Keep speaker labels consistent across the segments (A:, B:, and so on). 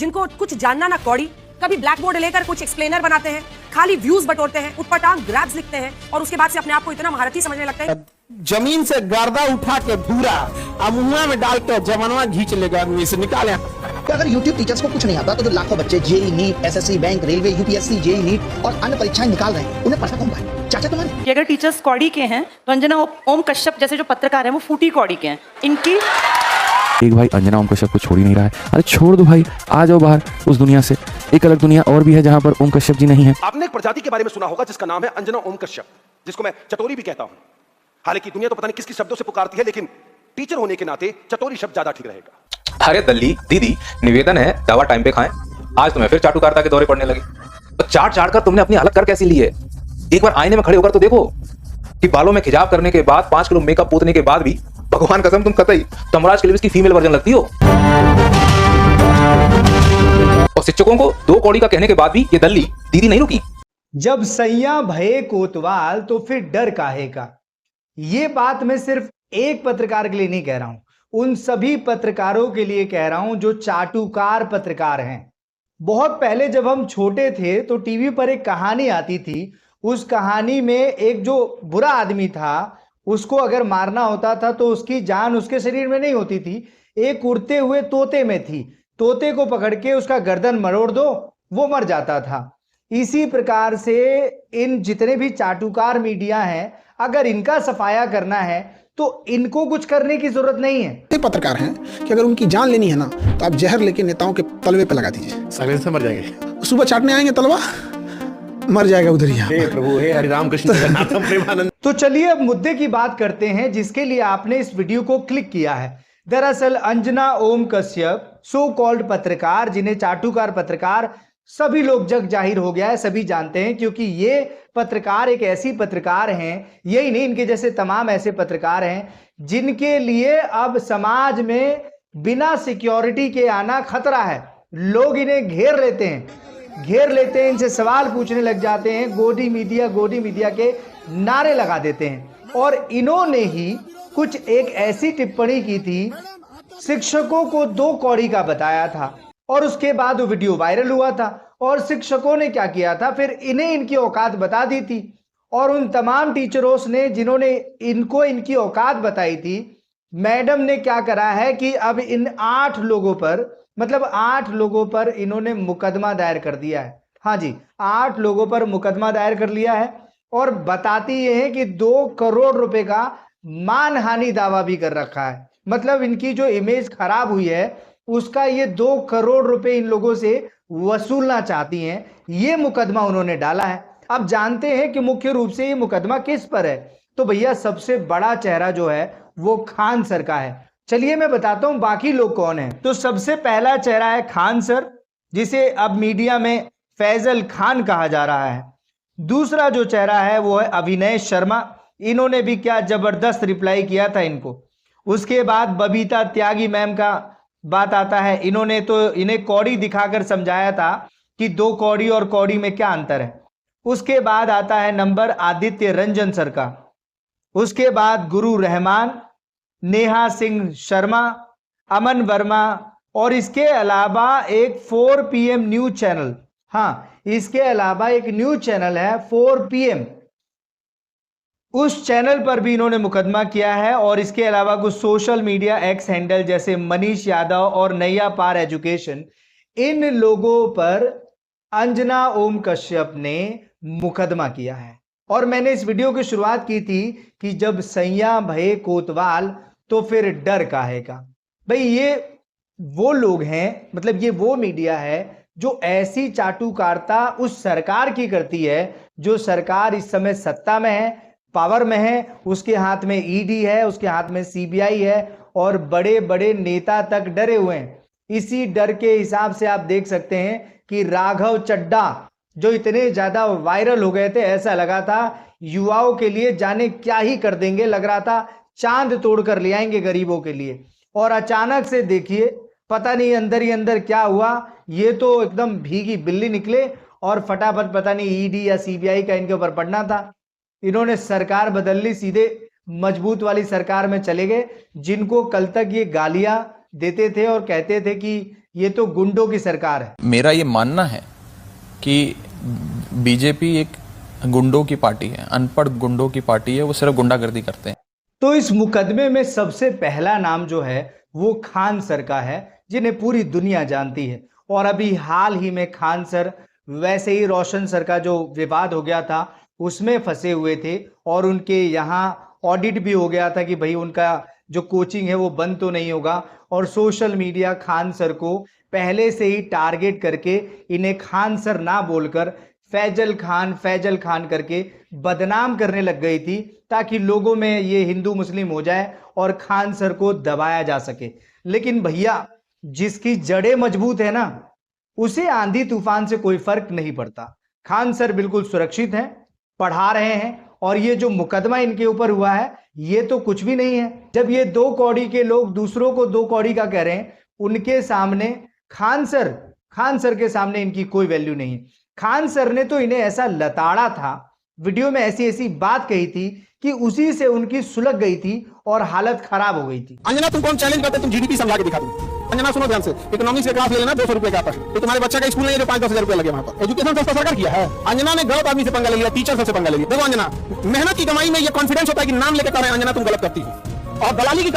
A: जिनको कुछ जानना ना कौड़ी, कभी ब्लैक बोर्ड लेकर कुछ एक्सप्लेनर बनाते हैं, खाली व्यूज बटोरते हैं, उठपटांग ग्रैब्स लिखते हैं और उसके बाद से अपने आप को इतना महारथी समझने लगते हैं।
B: जमीन से गर्दा उठा के धूरा अब मुंह में डाल के जमानवा घींच लेगा, आदमी से निकाले।
C: अगर YouTube टीचर्स को कुछ नहीं आता तो लाखों बच्चे JEE NEET, SSC, bank, railway, UPSC, JEE NEET और अन्य परीक्षाएं निकाल रहे हैं, उन्हें पढ़ना कौन पाए? चाचा तुम्हारे
D: कि अगर टीचर्स कौड़ी के हैं तो अंजना ओम कश्यप जैसे जो पत्रकार हैं वो फूटी कौड़ी के हैं। इनकी
E: एक भाई अंजना ओम कश्यप को छोड़ ही नहीं रहा है। अरे छोड़ दो भाई, आ जाओ बाहर उस दुनिया से। एक अलग दुनिया और भी है जहां पर ओम कश्यप जी नहीं है।
F: आपने एक प्रजाति के बारे में सुना होगा जिसका नाम है अंजना ओम कश्यप, जिसको मैं चटोरी भी कहता हूं। हालांकि दुनिया तो पता नहीं किस किस शब्दों से पुकारती है, लेकिन टीचर होने के नाते चटोरी शब्द ज्यादा ठीक रहेगा।
G: अरे दल्ली दीदी, निवेदन है दवा टाइम पे खाएं। आज तुम्हें फिर चाटुकारिता के दौरे पड़ने लगे। तो चाट चाट कर तुमने अपनी हालत कर कैसी ली है? एक बार आईने में खड़े होकर तो देखो कि बालों में खिजाव करने के बाद 5 किलो मेकअप पोतने के बाद भी भगवान कसम तुम कतई तमराज क्लिप्स की फीमेल वर्जन लगती हो। और शिक्षकों को 2 कौड़ी का कहने के बाद भी ये दल्ली दीदी नहीं रुकी।
H: जब सैया भये कोतवाल तो फिर डर काहे का। ये बात मैं सिर्फ एक पत्रकार के लिए नहीं कह रहा हूं, उन सभी पत्रकारों के लिए कह रहा हूं जो चाटुकार पत्रकार हैं। बहुत पहले जब हम छोटे थे तो टीवी पर एक कहानी आती थी। उस कहानी में एक जो बुरा आदमी था, उसको अगर मारना होता था तो उसकी जान उसके शरीर में नहीं होती थी, एक उड़ते हुए तोते में थी। तोते को पकड़ के उसका गर्दन मरोड़ दो, वो मर जाता था। इसी प्रकार से इन जितने भी चाटुकार मीडिया हैं, अगर इनका सफाया करना है तो इनको कुछ करने की जरूरत नहीं है।
B: ये पत्रकार हैं कि अगर उनकी जान लेनी है ना तो आप जहर लेके नेताओं के तलवे पे लगा दीजिए, सगले से मर जाएंगे। सुबह चाटने आएंगे तलवा, मर जाएगा उधर ही। हे प्रभु, हे हरि राम कृष्ण जगन्नाथम प्रेमानंद।
H: तो चलिए अब मुद्दे की बात करते हैं जिसके लिए आपने इस वीडियो को क्लिक किया है। दरअसल अंजना ओम कश्यप सो कॉल्ड पत्रकार, जिन्हें चाटुकार पत्रकार सभी लोग जग जाहिर हो गया है, सभी जानते हैं, क्योंकि ये पत्रकार एक ऐसी पत्रकार हैं, यही नहीं इनके जैसे तमाम ऐसे पत्रकार हैं जिनके लिए अब समाज में बिना सिक्योरिटी के आना खतरा है। लोग इन्हें घेर लेते हैं, इनसे सवाल पूछने लग जाते हैं, गोदी मीडिया के नारे लगा देते हैं। और इन्होंने ही कुछ एक ऐसी टिप्पणी की थी, शिक्षकों को 2 कौड़ी का बताया था और उसके बाद वो वीडियो वायरल हुआ था। और शिक्षकों ने क्या किया था, फिर इन्हें इनकी औकात बता दी थी। और उन तमाम टीचरों ने जिन्होंने इनको इनकी औकात बताई थी, मैडम ने क्या करा है कि अब इन 8 लोगों पर इन्होंने मुकदमा दायर कर दिया है। हाँ जी, 8 लोगों पर मुकदमा दायर कर लिया है। और बताती ये है कि 2 करोड़ रुपए का मानहानि दावा भी कर रखा है। मतलब इनकी जो इमेज खराब हुई है उसका ये 2 करोड़ रुपए इन लोगों से वसूलना चाहती हैं। ये मुकदमा उन्होंने डाला है। अब जानते हैं कि मुख्य रूप से ये मुकदमा किस पर है। तो भैया सबसे बड़ा चेहरा जो है वो खान सर का है। चलिए मैं बताता हूं बाकी लोग कौन है। तो सबसे पहला चेहरा है खान सर, जिसे अब मीडिया में फैजल खान कहा जा रहा है। दूसरा जो चेहरा है वो है अभिनय शर्मा, इन्होंने भी क्या जबरदस्त रिप्लाई किया था इनको। उसके बाद बबीता त्यागी मैम का बात आता है, इन्होंने तो इन्हें कौड़ी दिखाकर समझाया था कि 2 कौड़ी और कौड़ी में क्या अंतर है। उसके बाद आता है नंबर आदित्य रंजन सर का। उसके बाद गुरु रहमान, नेहा सिंह शर्मा, अमन वर्मा और इसके अलावा एक 4 PM न्यूज चैनल, हाँ इसके अलावा एक न्यूज चैनल है 4 PM, उस चैनल पर भी इन्होंने मुकदमा किया है। और इसके अलावा कुछ सोशल मीडिया एक्स हैंडल जैसे मनीष यादव और नैया पार एजुकेशन, इन लोगों पर अंजना ओम कश्यप ने मुकदमा किया है। और मैंने इस वीडियो की शुरुआत की थी कि जब सैया भये कोतवाल तो फिर डर काहे का। भाई ये वो लोग हैं, मतलब ये वो मीडिया है जो ऐसी चाटुकारिता उस सरकार की करती है जो सरकार इस समय सत्ता में है, पावर में है। उसके हाथ में ईडी है, उसके हाथ में CBI है और बड़े बड़े नेता तक डरे हुए हैं। इसी डर के हिसाब से आप देख सकते हैं कि राघव चड्ढा जो इतने ज्यादा वायरल हो गए थे, ऐसा लगा था युवाओं के लिए जाने क्या ही कर देंगे, लग रहा था चांद तोड़कर ले आएंगे गरीबों के लिए। और अचानक से देखिए पता नहीं अंदर ही अंदर क्या हुआ, ये तो एकदम भीगी बिल्ली निकले और फटाफट पता नहीं ईडी या CBI का इनके ऊपर पड़ना था। इन्होंने सरकार बदल ली, सीधे मजबूत वाली सरकार में चले गए, जिनको कल तक ये गालियां देते थे और कहते थे कि ये तो गुंडों की सरकार है।
I: मेरा ये मानना है कि बीजेपी एक गुंडों की पार्टी है, अनपढ़ गुंडों की पार्टी है, वो सिर्फ गुंडागर्दी करते हैं।
H: तो इस मुकदमे में सबसे पहला नाम जो है वो खान सर का है, जिन्हें पूरी दुनिया जानती है। और अभी हाल ही में खान सर वैसे ही रोशन सर का जो विवाद हो गया था उसमें फंसे हुए थे और उनके यहाँ ऑडिट भी हो गया था कि भाई उनका जो कोचिंग है वो बंद तो नहीं होगा। और सोशल मीडिया खान सर को पहले से ही टारगेट करके इन्हें खान सर ना बोलकर फैजल खान करके बदनाम करने लग गई थी, ताकि लोगों में ये हिंदू मुस्लिम हो जाए और खान सर को दबाया जा सके। लेकिन भैया, जिसकी जड़ें मजबूत है ना, उसे आंधी तूफान से कोई फर्क नहीं पड़ता। खान सर बिल्कुल सुरक्षित हैं, पढ़ा रहे हैं, और ये जो मुकदमा इनके ऊपर हुआ है ये तो कुछ भी नहीं है। जब ये 2 कौड़ी के लोग दूसरों को 2 कौड़ी का कह रहे हैं, उनके सामने खान सर के सामने इनकी कोई वैल्यू नहीं है। खान सर ने तो इन्हें ऐसा लताड़ा था, वीडियो में ऐसी बात कही थी कि उसी से उनकी सुलग गई थी और हालत खराब हो गई थी।
B: अंजना, तुम कौन चैलेंज करते, तुम जीडीपी समझा के दिखा दो। अंजना सुनो ध्यान से, इकोनॉमिक्स का क्लास ले लेना 200 रुपए का आता है, तो तुम्हारे बच्चे का स्कूल नहीं है जो 5-10 हजार रुपए लगे वहां पर। एजुकेशन सस्ता सरकार किया है। अंजना ने गलत आदमी से पंगा ले लिया, टीचर से पंगा ले लिया। देखो अंजना, मेहनत की कमाई में ये कॉन्फिडेंस होता है कि नाम लेकर कह रहे हैं अंजना तुम गलत करती हो, और दलाली की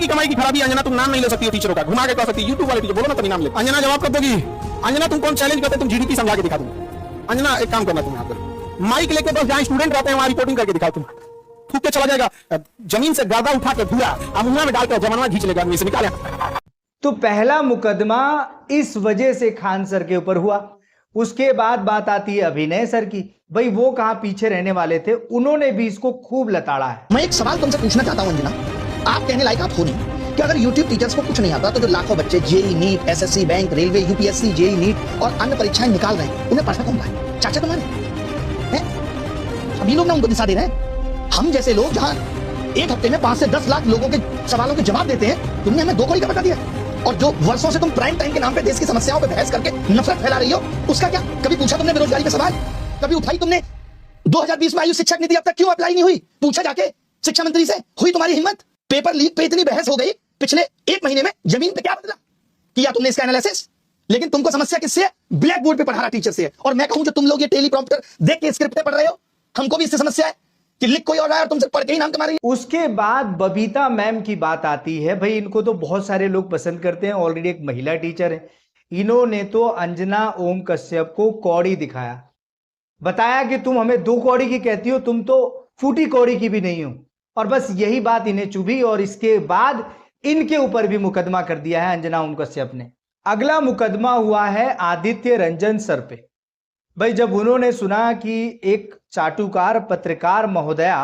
B: कमाई की खराबी अंजना तुम नाम नहीं ले सकती है टीचरों का, घुमा के कह सकती है यूट्यूब वाले टीचर, बोलो ना तभी नाम ले। अंजना जवाब कर दोगी। अंजना, तुम कौन चैलेंज करते, तुम जीडीपी समझा के दिखा दो। अंजना एक काम करना, तुम यहाँ पर माइक लेके बस जहाँ स्टूडेंट रहते हैं वहां रिपोर्टिंग करके दिखाओ। तुम थूक के चला जाएगा, जमीन से गादा उठा के धुआ मुंह में डालकर जमाना खींच लेगा, आदमी से निकाले।
H: तो पहला मुकदमा इस वजह से खान सर के ऊपर हुआ। उसके बाद बात आती है अभिनय सर की। भाई वो कहां पीछे रहने वाले थे, उन्होंने भी इसको खूब लताड़ा है।
C: मैं एक सवाल तुमसे पूछना चाहता हूं अंजना, आप कहने लायक आप हो नहीं कि अगर यूट्यूब टीचर्स को कुछ नहीं आता तो जो लाखों बच्चे JEE NEET, SSC, bank, railway, UPSC, JEE NEET और अन्य परीक्षाएं निकाल रहे हैं, उन्हें पढ़ना कौन है? चाचा तुम्हारे हैं? अभी लोग ना उनको दिशा दे रहे हैं। हम जैसे लोग जहां एक हफ्ते में 5 से 10 लाख लोगों के सवालों के जवाब देते हैं, तुमने हमें 2 कौड़ी का बता दिया। और जो वर्षों से तुम प्राइम टाइम के नाम पे देश की समस्याओं पे बहस करके नफरत फैला रही हो, उसका क्या? कभी पूछा तुमने बेरोजगारी का सवाल? कभी उठाई तुमने 2020 में आयु शिक्षक नीति अब तक क्यों अप्लाई नहीं हुई? पूछा जाके शिक्षा मंत्री से? हुई तुम्हारी हिम्मत? पेपर लीक पे इतनी बहस हो गई, पिछले 1 महीने में जमीन पे क्या बदला? किया तुमने इसका एनालिसिस? लेकिन तुमको समस्या किससे है? ब्लैक बोर्ड पे पढ़ा रहा टीचर से है। और मैं कहूं जो तुम लोग ये टेलीप्रॉम्प्टर देख के स्क्रिप्ट पे पढ़ रहे हो, हमको भी इससे समस्या है कि लिख कोई और रहा है और तुमसे पढ़ के ही नाम कमा रही है।
H: उसके बाद बबीता मैम की बात आती है। भाई इनको तो बहुत सारे लोग पसंद करते हैं, ऑलरेडी एक महिला टीचर है। इन्होंने तो अंजना ओम कश्यप को कौड़ी दिखाया, बताया कि तुम हमें 2 कौड़ी की कहती हो, तुम तो फूटी कौड़ी की भी नहीं हो। और बस यही बात इन्हें चुभी और इसके बाद इनके ऊपर भी मुकदमा कर दिया है अंजना ओम कश्यप ने। अगला मुकदमा हुआ है आदित्य रंजन सर पे। भाई जब उन्होंने सुना कि एक चाटुकार पत्रकार महोदया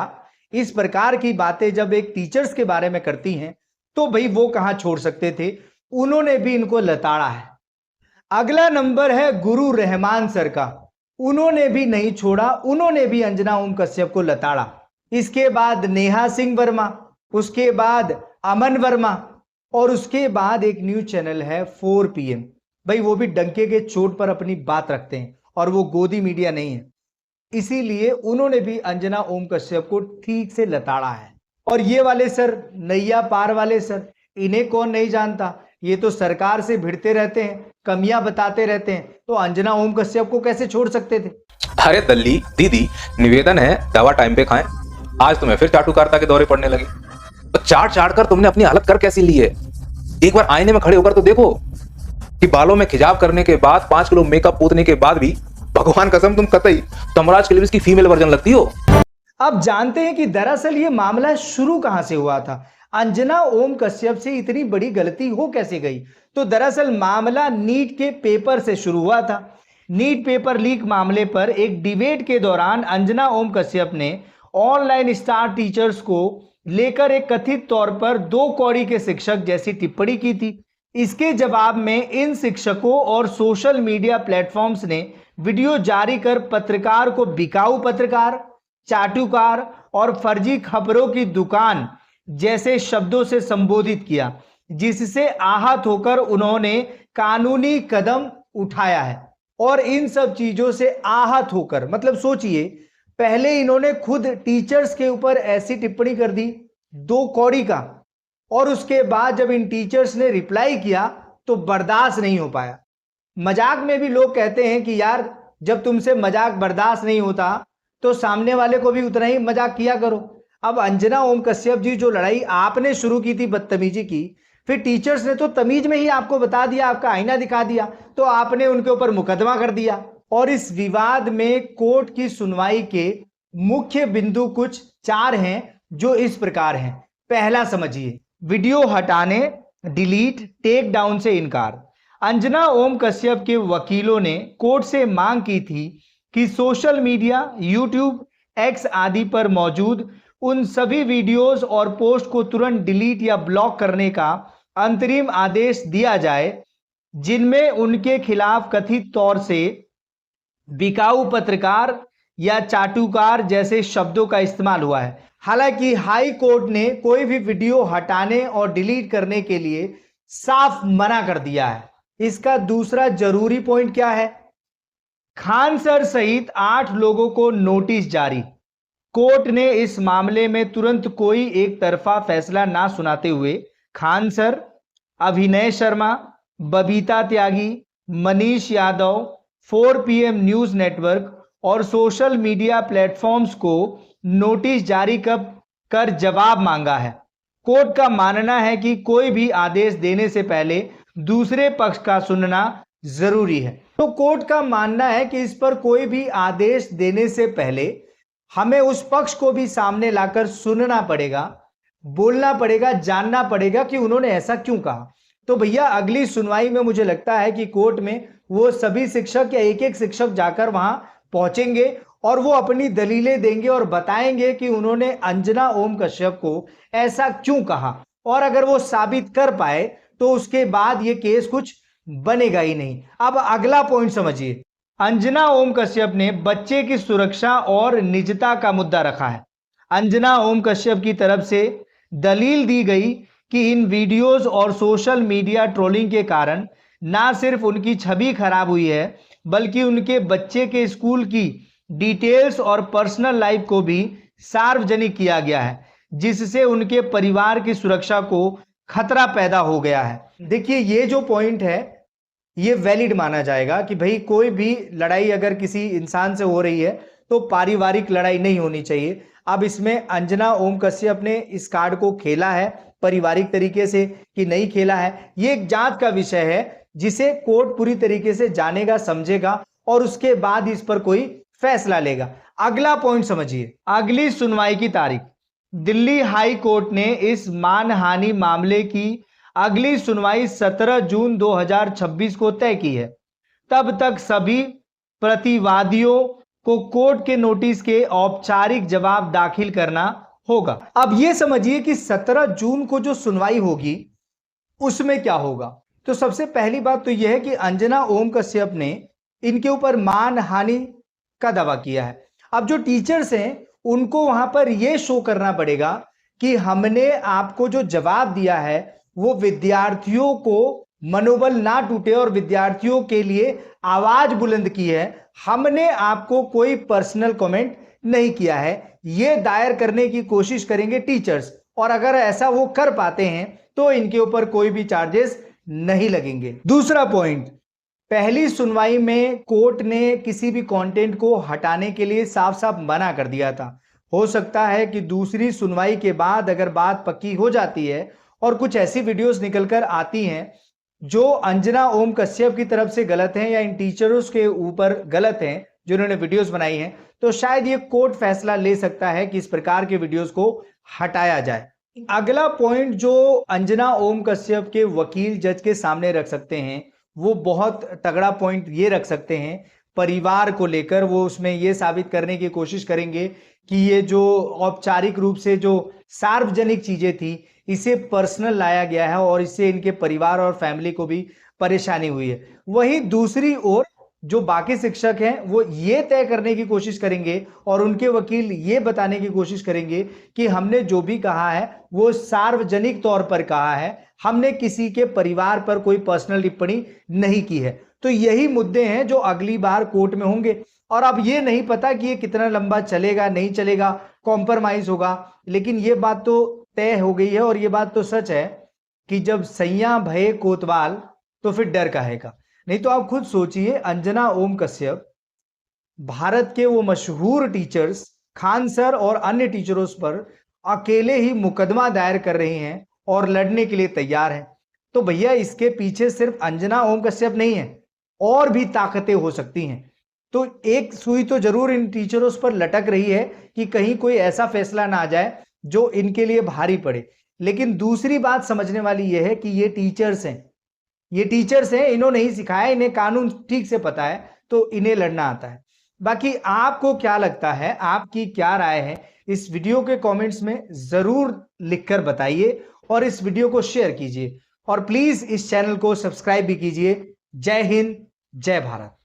H: इस प्रकार की बातें जब एक टीचर्स के बारे में करती हैं, तो भाई वो कहां छोड़ सकते थे, उन्होंने भी इनको लताड़ा है। अगला नंबर है गुरु रहमान सर का, उन्होंने भी नहीं छोड़ा, उन्होंने भी अंजना ओम कश्यप को लताड़ा। इसके बाद नेहा सिंह वर्मा, उसके बाद अमन वर्मा, और उसके बाद एक न्यूज चैनल है 4 PM। भाई वो भी डंके के चोट पर अपनी बात रखते हैं और वो गोदी मीडिया नहीं है, इसीलिए उन्होंने भी अंजना ओम कश्यप को ठीक से लताड़ा है। और ये वाले सर, नैया पार वाले सर, इन्हें कौन नहीं जानता, ये तो सरकार से भिड़ते रहते हैं, कमियां बताते रहते हैं, तो अंजना ओम कश्यप को कैसे छोड़ सकते थे?
G: अरे दल्ली दीदी, निवेदन है दवा टाइम पे खाएं। आज तुम्हें फिर चाटुकारिता के दौरे पड़ने लगे। तो चाट कर तुमने अपनी हालत कर कैसी ली है? एक बार आईने में खड़े होकर तो देखो कि बालों में खिजाव करने के बाद 5 किलो मेकअप पोतने के बाद भी भगवान कसम तुम कतई तमराज के लिए इसकी फीमेल वर्जन लगती हो।
H: अब जानते हैं कि दरअसल ये मामला शुरू कहां से हुआ था, अंजना ओम कश्यप से इतनी बड़ी गलती हो कैसे गई। तो दरअसल मामला नीट के पेपर से शुरू हुआ था। नीट पेपर लीक मामले पर एक डिबेट के दौरान अंजना ओम कश्यप ने ऑनलाइन स्टार टीचर्स को लेकर एक कथित तौर पर 2 कौड़ी के शिक्षक जैसी टिप्पणी की थी। इसके जवाब में इन शिक्षकों और सोशल मीडिया प्लेटफॉर्म्स ने वीडियो जारी कर पत्रकार को बिकाऊ पत्रकार, चाटुकार और फर्जी खबरों की दुकान जैसे शब्दों से संबोधित किया, जिससे आहत होकर उन्होंने कानूनी कदम उठाया है। और इन सब चीजों से आहत होकर, मतलब सोचिए, पहले इन्होंने खुद टीचर्स के ऊपर ऐसी टिप्पणी कर दी 2 कौड़ी का, और उसके बाद जब इन टीचर्स ने रिप्लाई किया तो बर्दाश्त नहीं हो पाया। मजाक में भी लोग कहते हैं कि यार जब तुमसे मजाक बर्दाश्त नहीं होता तो सामने वाले को भी उतना ही मजाक किया करो। अब अंजना ओम कश्यप जी, जो लड़ाई आपने शुरू की थी बदतमीजी की, फिर टीचर्स ने तो तमीज में ही आपको बता दिया, आपका आईना दिखा दिया, तो आपने उनके ऊपर मुकदमा कर दिया। और इस विवाद में कोर्ट की सुनवाई के मुख्य बिंदु कुछ 4 हैं जो इस प्रकार हैं। पहला समझिए, वीडियो हटाने, डिलीट, टेक डाउन से इनकार। अंजना ओम कश्यप के वकीलों ने कोर्ट से मांग की थी कि सोशल मीडिया, यूट्यूब, एक्स आदि पर मौजूद उन सभी वीडियोस और पोस्ट को तुरंत डिलीट या ब्लॉक करने का अंतरिम आदेश दिया जाए जिनमें उनके खिलाफ कथित तौर से बिकाऊ पत्रकार या चाटुकार जैसे शब्दों का इस्तेमाल हुआ है। हालांकि हाई कोर्ट ने कोई भी वीडियो हटाने और डिलीट करने के लिए साफ मना कर दिया है। इसका दूसरा जरूरी पॉइंट क्या है? खान सर सहित 8 लोगों को नोटिस जारी। कोर्ट ने इस मामले में तुरंत कोई एक तरफा फैसला ना सुनाते हुए Khan sir, Abhinay Sharma, Babita Tyagi, Manish Yadav, 4 PM news network और सोशल मीडिया प्लेटफॉर्म्स को नोटिस जारी कर जवाब मांगा है। कोर्ट का मानना है कि कोई भी आदेश देने से पहले दूसरे पक्ष का सुनना जरूरी है। तो कोर्ट का मानना है कि इस पर कोई भी आदेश देने से पहले हमें उस पक्ष को भी सामने लाकर सुनना पड़ेगा, बोलना पड़ेगा, जानना पड़ेगा कि उन्होंने ऐसा क्यों कहा। तो भैया अगली सुनवाई में मुझे लगता है कि कोर्ट में वो सभी शिक्षक या एक-एक शिक्षक जाकर वहां पहुंचेंगे और वो अपनी दलीलें देंगे और बताएंगे कि उन्होंने अंजना ओम कश्यप को ऐसा क्यों कहा। और अगर वो साबित कर पाए तो उसके बाद ये केस कुछ बनेगा ही नहीं। अब अगला पॉइंट समझिए, अंजना ओम कश्यप ने बच्चे की सुरक्षा और निजता का मुद्दा रखा है। अंजना ओम कश्यप की तरफ से दलील दी गई कि इन वीडियोस और सोशल मीडिया ट्रोलिंग के कारण ना सिर्फ उनकी छवि खराब हुई है बल्कि उनके बच्चे के स्कूल की डिटेल्स और पर्सनल लाइफ को भी सार्वजनिक किया गया है, जिससे उनके परिवार की सुरक्षा को खतरा पैदा हो गया है। देखिए ये जो पॉइंट है ये वैलिड माना जाएगा कि भाई कोई भी लड़ाई अगर किसी इंसान से हो रही है तो पारिवारिक लड़ाई नहीं होनी चाहिए। अब इसमें अंजना ओम कश्यप ने इस कार्ड को खेला है पारिवारिक तरीके से कि नहीं खेला है, ये एक जांच का विषय है जिसे कोर्ट पूरी तरीके से जानेगा, समझेगा और उसके बाद इस पर कोई फैसला लेगा। अगला पॉइंट समझिए, अगली सुनवाई की तारीख। दिल्ली हाई कोर्ट ने इस मानहानि मामले की अगली सुनवाई 17 जून 2026 को तय की है। तब तक सभी प्रतिवादियों को कोर्ट के नोटिस के औपचारिक जवाब दाखिल करना होगा। अब यह समझिए कि 17 जून को जो सुनवाई होगी उसमें क्या होगा। तो सबसे पहली बात तो यह है कि अंजना ओम कश्यप ने इनके ऊपर मानहानि का दावा किया है। अब जो टीचर्स हैं उनको वहां पर यह शो करना पड़ेगा कि हमने आपको जो जवाब दिया है वो विद्यार्थियों को मनोबल ना टूटे और विद्यार्थियों के लिए आवाज बुलंद की है। हमने आपको कोई पर्सनल कमेंट नहीं किया है। ये दायर करने की कोशिश करेंगे टीचर्स और अगर ऐसा वो कर पाते हैं तो इनके ऊपर कोई भी चार्जेस नहीं लगेंगे। दूसरा पॉइंट, पहली सुनवाई में कोर्ट ने किसी भी कंटेंट को हटाने के लिए साफ साफ मना कर दिया था। हो सकता है कि दूसरी सुनवाई के बाद अगर बात पक्की हो जाती है और कुछ ऐसी वीडियोस निकलकर आती हैं जो अंजना ओम कश्यप की तरफ से गलत हैं या इन टीचर्स के ऊपर गलत हैं जिन्होंने वीडियोस बनाई हैं, तो शायद ये कोर्ट फैसला ले सकता है कि इस प्रकार के वीडियोस को हटाया जाए। अगला पॉइंट जो अंजना ओम कश्यप के वकील जज के सामने रख सकते हैं वो बहुत तगड़ा पॉइंट ये रख सकते हैं परिवार को लेकर। वो उसमें ये साबित करने की कोशिश करेंगे कि ये जो औपचारिक रूप से जो सार्वजनिक चीजें थी इसे पर्सनल लाया गया है और इससे इनके परिवार और फैमिली को भी परेशानी हुई है। वहीं दूसरी ओर जो बाकी शिक्षक हैं वो ये तय करने की कोशिश करेंगे और उनके वकील ये बताने की कोशिश करेंगे कि हमने जो भी कहा है वो सार्वजनिक तौर पर कहा है, हमने किसी के परिवार पर कोई पर्सनल टिप्पणी नहीं की है। तो यही मुद्दे हैं जो अगली बार कोर्ट में होंगे और अब ये नहीं पता कि ये कितना लंबा चलेगा, नहीं चलेगा, कॉम्प्रोमाइज होगा, लेकिन ये बात तो तय हो गई है और ये बात तो सच है कि जब सैया भये कोतवाल तो फिर डर काहेगा। नहीं तो आप खुद सोचिए, अंजना ओम कश्यप भारत के वो मशहूर टीचर्स खान सर और अन्य टीचरों पर अकेले ही मुकदमा दायर कर रही हैं और लड़ने के लिए तैयार हैं। तो भैया इसके पीछे सिर्फ अंजना ओम कश्यप नहीं है, और भी ताकतें हो सकती हैं। तो एक सुई तो जरूर इन टीचरों पर लटक रही है कि कहीं कोई ऐसा फैसला ना आ जाए जो इनके लिए भारी पड़े। लेकिन दूसरी बात समझने वाली यह है कि ये टीचर्स हैं, इन्होंने नहीं सिखाया, इन्हें कानून ठीक से पता है, तो इन्हें लड़ना आता है। बाकी आपको क्या लगता है, आपकी क्या राय है, इस वीडियो के कमेंट्स में जरूर लिखकर बताइए और इस वीडियो को शेयर कीजिए और प्लीज इस चैनल को सब्सक्राइब भी कीजिए। जय हिंद, जय भारत।